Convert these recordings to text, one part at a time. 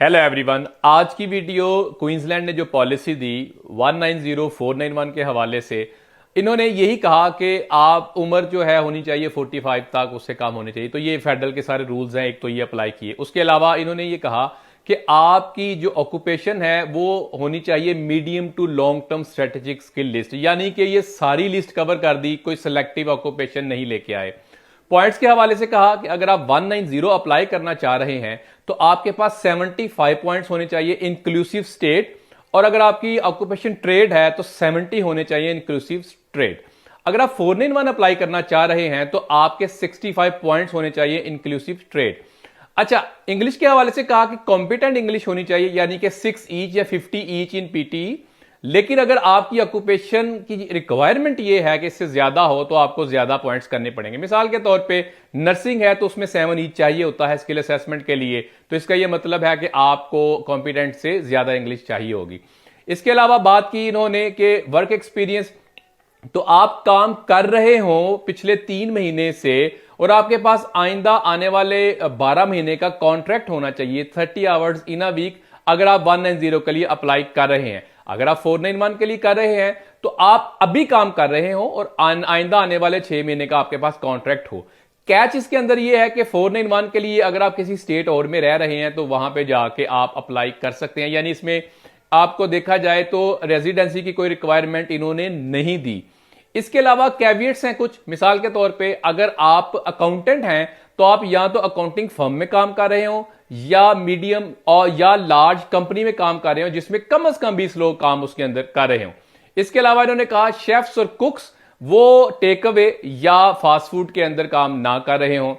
Hello everyone. आज की video Queensland ने जो पॉलिसी दी 190491 के हवाले से, इन्होंने यही कहा कि आप उम्र जो है होनी चाहिए 45 तक, उससे कम होनी चाहिए। तो ये फेडरल के सारे रूल्स हैं, एक तो ये अप्लाई किए। उसके अलावा इन्होंने ये कहा कि आपकी जो ऑक्यूपेशन है वो होनी चाहिए medium to long term strategic skill list, यानी कि ये सारी लिस्ट कवर कर दी, कोई सिलेक्टिव ऑक्यूपेशन नहीं लेके आए। पॉइंट्स के हवाले से कहा कि अगर आप 190 अप्लाई करना चाह रहे हैं तो आपके पास 75 पॉइंट्स होने चाहिए इंक्लूसिव स्टेट, और अगर आपकी ऑक्यूपेशन ट्रेड है तो 70 होने चाहिए इंक्लूसिव ट्रेड। अगर आप 491 अप्लाई करना चाह रहे हैं तो आपके 65 पॉइंट्स होने चाहिए इंक्लूसिव ट्रेड। अच्छा, इंग्लिश के हवाले से कहा कि कॉम्पिटेंट इंग्लिश होनी चाहिए, यानी कि 6 ईच या 50 ईच इन पीटी। लेकिन अगर आपकी ऑक्यूपेशन की रिक्वायरमेंट ये है कि इससे ज्यादा हो तो आपको ज्यादा पॉइंट्स करने पड़ेंगे। मिसाल के तौर पे नर्सिंग है तो उसमें 7 ईच चाहिए होता है स्किल असेसमेंट के लिए, तो इसका ये मतलब है कि आपको कॉम्पिटेंट से ज्यादा इंग्लिश चाहिए होगी। इसके अलावा बात की इन्होंने कि वर्क एक्सपीरियंस, तो आप काम कर रहे हो पिछले 3 महीने से और आपके पास आइंदा आने वाले 12 महीने का कॉन्ट्रैक्ट होना चाहिए, 30 आवर्स इन अ वीक, अगर आप 190 के लिए अप्लाई कर रहे हैं। अगर आप 491 के लिए कर रहे हैं तो आप अभी काम कर रहे हो और आइंदा आने वाले 6 महीने का आपके पास कॉन्ट्रैक्ट हो। कैच इसके अंदर यह है कि 491 के लिए अगर आप किसी स्टेट और में रह रहे हैं तो वहां पे जाके आप अप्लाई कर सकते हैं, यानी इसमें आपको देखा जाए तो रेजिडेंसी की कोई रिक्वायरमेंट इन्होंने नहीं दी। इसके अलावा कैविएट्स हैं कुछ, मिसाल के तौर पे अगर आप अकाउंटेंट हैं तो आप या तो अकाउंटिंग फर्म में काम कर रहे हो या मीडियम और या लार्ज कंपनी में काम कर रहे हो जिसमें कम से कम 20 लोग काम उसके अंदर कर रहे हो। इसके अलावा इन्होंने कहा शेफ्स और कुक्स वो टेक अवे या फास्ट फूड के अंदर काम ना कर रहे हो।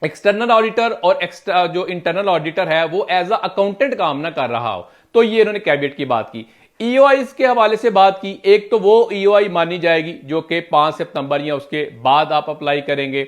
एक्सटर्नल ऑडिटर और एक्स्ट्रा जो इंटरनल ऑडिटर है वो एज अ अकाउंटेंट काम ना कर रहा हो। तो ये इन्होंने कैविएट की बात की। ईओआई के हवाले से बात की, एक तो वो ईओआई मानी जाएगी जो कि 5 सितंबर या उसके बाद आप अप्लाई करेंगे।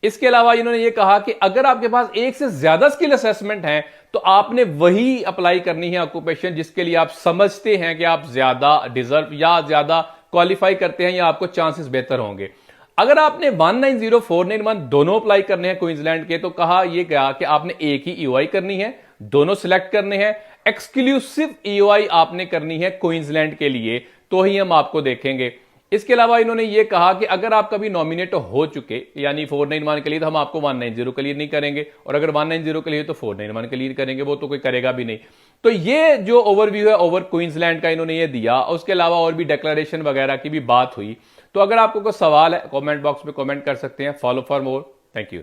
इसके अलावा इन्होंने ये कहा कि अगर आपके पास एक से ज्यादा स्किल असेसमेंट है तो आपने वही अप्लाई करनी है ऑक्यूपेशन जिसके लिए आप समझते हैं कि आप ज्यादा डिजर्व या ज्यादा क्वालिफाई करते हैं या आपको चांसेस बेहतर होंगे। अगर आपने 190 491 दोनों अप्लाई करने हैं क्वींसलैंड के, तो कहा यह गया कि आपने एक ही ईओआई करनी है, दोनों सिलेक्ट करने हैं। एक्सक्लूसिव ईओआई आपने करनी है क्वींसलैंड के लिए, तो ही हम आपको देखेंगे। इसके अलावा इन्होंने ये कहा कि अगर आप कभी नॉमिनेट हो चुके यानी 491 के लिए, तो हम आपको 190 के लिए नहीं करेंगे, और अगर 190 के लिए तो 491 के लिए करेंगे, वो तो कोई करेगा भी नहीं। तो ये जो ओवरव्यू है ओवर क्वींसलैंड का इन्होंने ये दिया। उसके अलावा और भी डिक्लेरेशन वगैरह की भी बात हुई। तो अगर आपको कोई सवाल है कमेंट बॉक्स में कमेंट कर सकते हैं। Follow for more. Thank you.